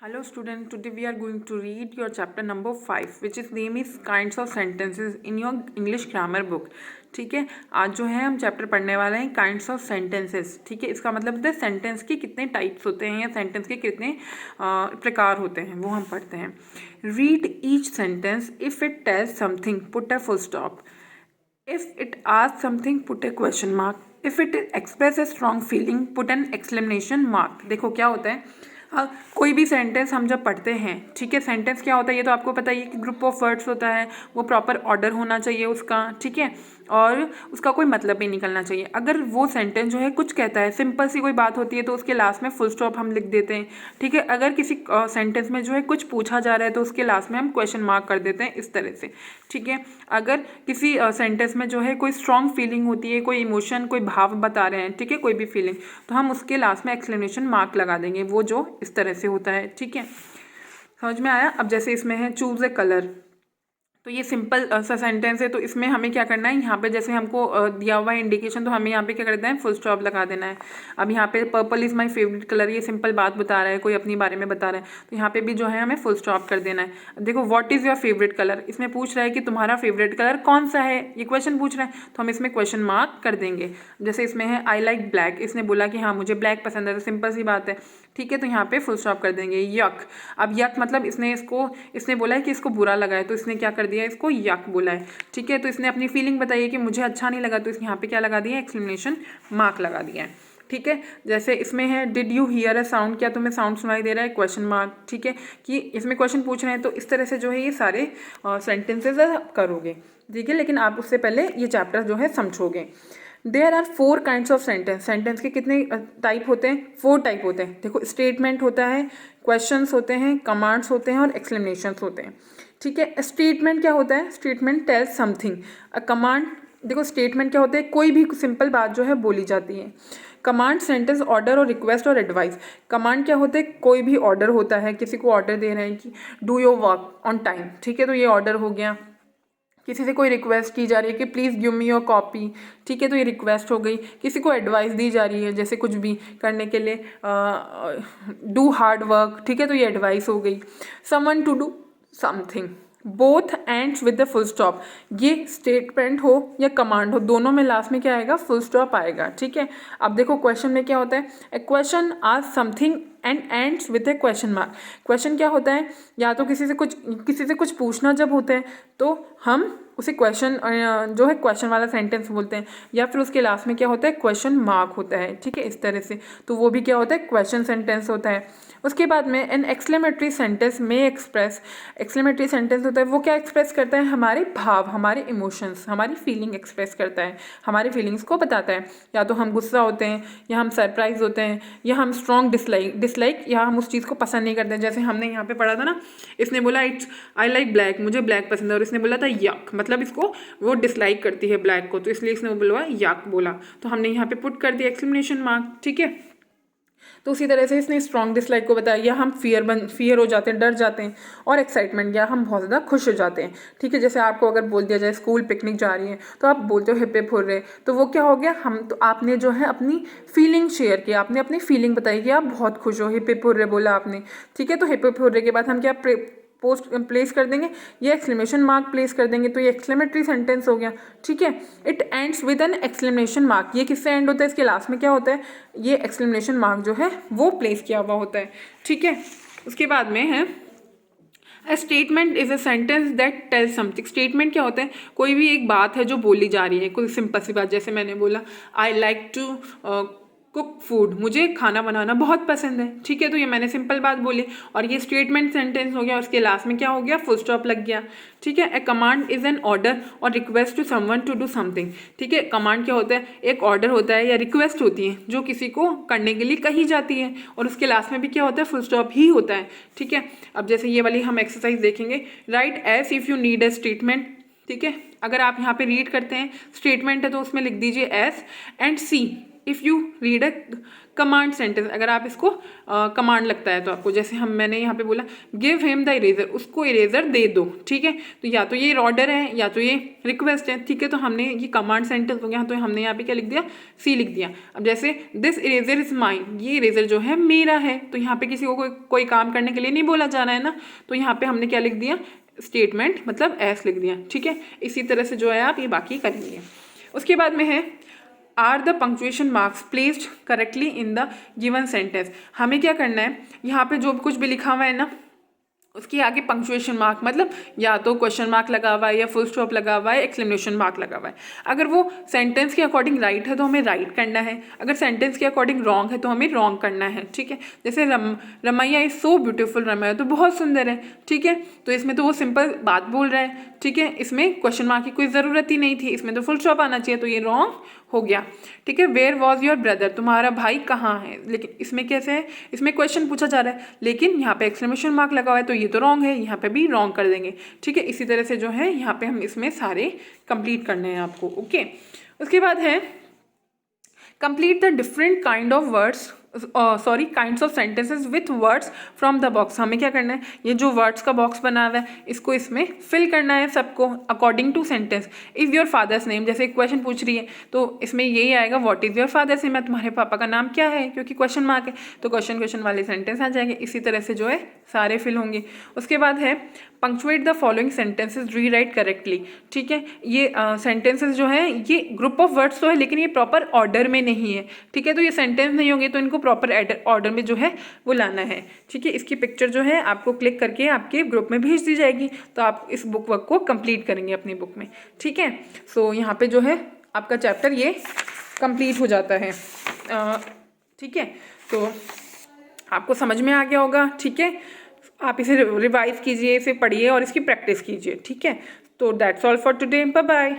Hello student, today we are going to read your chapter number 5 which is name is kinds of sentences in your English grammar book. ठीक है, आज जो है हम chapter पढ़ने वाले हैं काइंड्स ऑफ सेंटेंसेस. ठीक है, इसका मतलब होता है सेंटेंस के कितने टाइप्स होते हैं या सेंटेंस के कितने प्रकार होते हैं वो हम पढ़ते हैं. Read each sentence. If it tells something put a full stop. If it asks something, put a question mark. If it expresses strong feeling, put an exclamation mark. देखो क्या होता है, कोई भी सेंटेंस हम जब पढ़ते हैं, ठीक है, सेंटेंस क्या होता है ये तो आपको पता ही है कि ग्रुप ऑफ वर्ड्स होता है, वो प्रॉपर ऑर्डर होना चाहिए उसका, ठीक है, और उसका कोई मतलब भी निकलना चाहिए. अगर वो सेंटेंस जो है कुछ कहता है, सिंपल सी कोई बात होती है तो उसके लास्ट में फुल स्टॉप हम लिख देते हैं. ठीक है, अगर किसी सेंटेंस में जो है कुछ पूछा जा रहा है तो उसके लास्ट में हम क्वेश्चन मार्क कर देते हैं इस तरह से. ठीक है, अगर किसी सेंटेंस में जो है कोई स्ट्रॉन्ग फीलिंग होती है, कोई इमोशन, कोई भाव बता रहे हैं, ठीक है, कोई भी फीलिंग, तो हम उसके लास्ट में एक्सक्लेमेशन मार्क लगा देंगे, वो जो इस तरह से होता है. ठीक है, समझ में आया. अब जैसे इसमें है चूज ए कलर, तो ये सिंपल सा सेंटेंस है, तो इसमें हमें क्या करना है, यहाँ पे जैसे हमको दिया हुआ है इंडिकेशन, तो हमें यहाँ पे क्या कर देना है, फुल स्टॉप लगा देना है. अब यहाँ पे purple is my favourite colour, ये सिंपल बात बता रहा है, कोई अपने बारे में बता रहा है, तो यहाँ पे भी जो है हमें फुल स्टॉप कर देना है. अब देखो what is your favourite colour, इसमें पूछ रहा है कि तुम्हारा फेवरेट कलर कौन सा है, ये क्वेश्चन पूछ रहा है, तो हम इसमें क्वेश्चन मार्क कर देंगे. जैसे इसमें है आई लाइक ब्लैक, इसने बोला कि हाँ मुझे ब्लैक पसंद है, तो सिंपल सी बात है. ठीक है, तो यहाँ पे फुल स्टॉप कर देंगे. यक, अब यक मतलब इसने बोला है कि इसको बुरा लगा है, तो इसने क्या कर दिया, इसको यक बोला है. ठीक है, तो इसने अपनी फीलिंग बताई है कि मुझे अच्छा नहीं लगा, तो इस यहाँ पे क्या लगा दिया, एक्सक्लेमेशन मार्क लगा दिया है. ठीक है, जैसे इसमें है did you here a sound, क्या तुम्हें साउंड सुनाई दे रहा है, क्वेश्चन मार्क. ठीक है, कि इसमें क्वेश्चन पूछ रहे हैं, तो इस तरह से जो है ये सारे सेंटेंसेज करोगे. ठीक है, लेकिन आप उससे पहले ये चैप्टर जो है समझोगे. There are 4 kinds of sentence. Sentence के कितने टाइप होते हैं, 4 टाइप होते हैं. देखो स्टेटमेंट होता है, क्वेश्चंस होते हैं, कमांड्स होते हैं और एक्सक्लेमेशंस होते हैं. ठीक है, स्टेटमेंट क्या होता है, स्टेटमेंट टेल्स समथिंग. कमांड, देखो स्टेटमेंट क्या होता है, कोई भी सिंपल बात जो है बोली जाती है. कमांड सेंटेंस ऑर्डर और रिक्वेस्ट और एडवाइस. कमांड क्या होता है, कोई भी ऑर्डर होता है, किसी को ऑर्डर दे रहे हैं कि do your work on time. ठीक है, तो ये ऑर्डर हो गया. किसी से कोई रिक्वेस्ट की जा रही है कि please give me your copy. ठीक है, तो ये रिक्वेस्ट हो गई. किसी को एडवाइस दी जा रही है जैसे कुछ भी करने के लिए, डू हार्ड वर्क. ठीक है, तो ये एडवाइस हो गई. Someone to do something. Both ends with the full stop. ये स्टेटमेंट हो या कमांड हो, दोनों में लास्ट में क्या आएगा, फुल स्टॉप आएगा. ठीक है, अब देखो क्वेश्चन में क्या होता है, a question ask something and ends with a question mark. Question क्या होता है, या तो किसी से कुछ पूछना जब होता है तो हम उसे क्वेश्चन जो है क्वेश्चन वाला सेंटेंस बोलते हैं, या फिर उसके लास्ट में क्या होता है, क्वेश्चन मार्क होता है. ठीक है, इस तरह से, तो वो भी क्या होता है, क्वेश्चन सेंटेंस होता है. उसके बाद में एन एक्सक्लेमेटरी सेंटेंस में एक्सप्रेस. एक्सक्लेमेटरी सेंटेंस होता है, वो क्या एक्सप्रेस करता है, हमारे भाव, हमारे इमोशंस, हमारी फीलिंग एक्सप्रेस करता है, हमारी फीलिंग्स को बताता है. या तो हम गुस्सा होते हैं, या हम सरप्राइज होते हैं, या हम स्ट्रॉन्ग डिसलाइक, या हम उस चीज़ को पसंद नहीं करते. जैसे हमने यहाँ पे पढ़ा था ना, इसने बोला इट्स आई लाइक ब्लैक, मुझे ब्लैक पसंद है, और इसने बोला था यक, मतलब इसको वो डिसलाइक करती है ब्लैक को, तो इसलिए इसने बोला यक बोला, तो हमने यहाँ पे पुट कर दिया एक्सक्लेमेशन मार्क. ठीक है, तो उसी तरह से इसने स्ट्रॉन्ग डिसलाइक को बताया, या हम फियर हो जाते हैं, डर जाते हैं, और एक्साइटमेंट, या हम बहुत ज़्यादा खुश हो जाते हैं. ठीक है, जैसे आपको अगर बोल दिया जाए स्कूल पिकनिक जा रही है, तो आप बोलते हो हिप हिप हुर्रे, तो वो क्या हो गया, हम तो आपने जो है अपनी फीलिंग शेयर की, आपने अपनी फीलिंग बताई कि आप बहुत खुश हो, हिप हिप हुर्रे बोला आपने. ठीक है, तो हिप हिप हुर्रे के बाद हम क्या पोस्ट प्लेस कर देंगे, ये एक्सक्लेमेशन मार्क प्लेस कर देंगे, तो ये एक्सक्लेमेटरी सेंटेंस हो गया. ठीक है, it ends with an exclamation mark. ये किससे एंड होता है, इसके लास्ट में क्या होता है, ये एक्सक्लेमेशन मार्क जो है वो प्लेस किया हुआ होता है. ठीक है, उसके बाद में है a statement is a sentence that tells something. Statement क्या होता है, कोई भी एक बात है जो बोली जा रही है, कोई सिंपल सी बात, जैसे मैंने बोला I like to cook food, मुझे खाना बनाना बहुत पसंद है. ठीक है, तो ये मैंने सिंपल बात बोली, और ये स्टेटमेंट सेंटेंस हो गया, उसके लास्ट में क्या हो गया, फुल स्टॉप लग गया. ठीक है, a command is an order और request to someone to do something. ठीक है, कमांड क्या होता है, एक ऑर्डर होता है या रिक्वेस्ट होती है जो किसी को करने के लिए कही जाती है, और उसके लास्ट में भी क्या होता है, फुल स्टॉप ही होता है. ठीक है, अब जैसे ये वाली हम एक्सरसाइज देखेंगे, right S if you need a statement. ठीक है, अगर आप यहाँ पे रीड करते हैं, स्टेटमेंट है तो उसमें लिख दीजिए S, and C if you read a command sentence, अगर आप इसको कमांड लगता है तो आपको, जैसे मैंने यहाँ पे बोला गिव हिम द इरेजर, उसको इरेजर दे दो, ठीक है। तो या तो ये ऑर्डर है या तो ये रिक्वेस्ट है, ठीक है। तो हमने ये कमांड सेंटेंस हो गया, तो हमने यहाँ पे क्या लिख दिया, सी लिख दिया। अब जैसे दिस इरेजर इज माइन, ये इरेजर जो है मेरा है, तो यहाँ पे किसी को कोई काम करने के लिए नहीं बोला जा रहा है ना, तो यहाँ पे हमने क्या लिख दिया, स्टेटमेंट मतलब एस लिख दिया, ठीक है। इसी तरह से जो है आप ये बाकी करेंगे। उसके बाद में है are the punctuation marks placed correctly in the given sentence. हमें क्या करना है, यहाँ पे जो कुछ भी लिखा हुआ है ना उसके आगे पंक्चुएशन मार्क, मतलब या तो क्वेश्चन मार्क लगा हुआ है या फुल स्टॉप लगा हुआ है, एक्सक्लेमेशन मार्क लगा हुआ है। अगर वो सेंटेंस के अकॉर्डिंग राइट है तो हमें राइट करना है, अगर सेंटेंस के अकॉर्डिंग रॉन्ग है तो हमें रॉन्ग करना है, ठीक है। जैसे Ramaiya is so beautiful, Ramaiya तो बहुत सुंदर है, ठीक है। तो इसमें तो वो सिंपल बात बोल रहा है, ठीक है, इसमें क्वेश्चन मार्क की कोई ज़रूरत ही नहीं थी, इसमें तो फुल स्टॉप आना चाहिए, तो ये रॉन्ग हो गया, ठीक है। वेयर वॉज योर ब्रदर, तुम्हारा भाई कहाँ है, लेकिन इसमें कैसे है, इसमें क्वेश्चन पूछा जा रहा है, लेकिन यहाँ पे एक्सक्लेमेशन मार्क लगा हुआ है, तो ये तो रॉन्ग है, यहाँ पे भी रॉन्ग कर देंगे, ठीक है। इसी तरह से जो है यहाँ पे हम इसमें सारे कंप्लीट करने हैं आपको, ओके। उसके बाद है complete the different kind of words, kinds of sentences with words from the box. हमें क्या करना है, ये जो वर्ड्स का बॉक्स बना हुआ है इसको इसमें फिल करना है सबको according to sentence. If your father's name, जैसे क्वेश्चन पूछ रही है तो इसमें यही आएगा what is your father's name, तुम्हारे पापा का नाम क्या है, क्योंकि क्वेश्चन मार्क है तो क्वेश्चन वाले सेंटेंस आ जाएंगे। इसी तरह से जो है सारे फिल होंगे। उसके बाद है punctuate the following sentences rewrite correctly, ठीक है। ये सेंटेंसेस जो है ये ग्रुप ऑफ वर्ड्स तो है लेकिन ये प्रॉपर ऑर्डर में नहीं है, ठीक है। तो ये सेंटेंस नहीं होंगे तो इनको प्रॉपर ऑर्डर में जो है वो लाना है, ठीक है। इसकी पिक्चर जो है आपको क्लिक करके आपके ग्रुप में भेज दी जाएगी, तो आप इस बुक वर्क को कंप्लीट करेंगे अपनी बुक में, ठीक है। सो यहाँ पे जो है आपका चैप्टर ये कंप्लीट हो जाता है, ठीक है। तो आपको समझ में आ गया होगा, ठीक है। आप इसे रिवाइज कीजिए, इसे पढ़िए और इसकी प्रैक्टिस कीजिए, ठीक है। तो that's all for today, bye bye.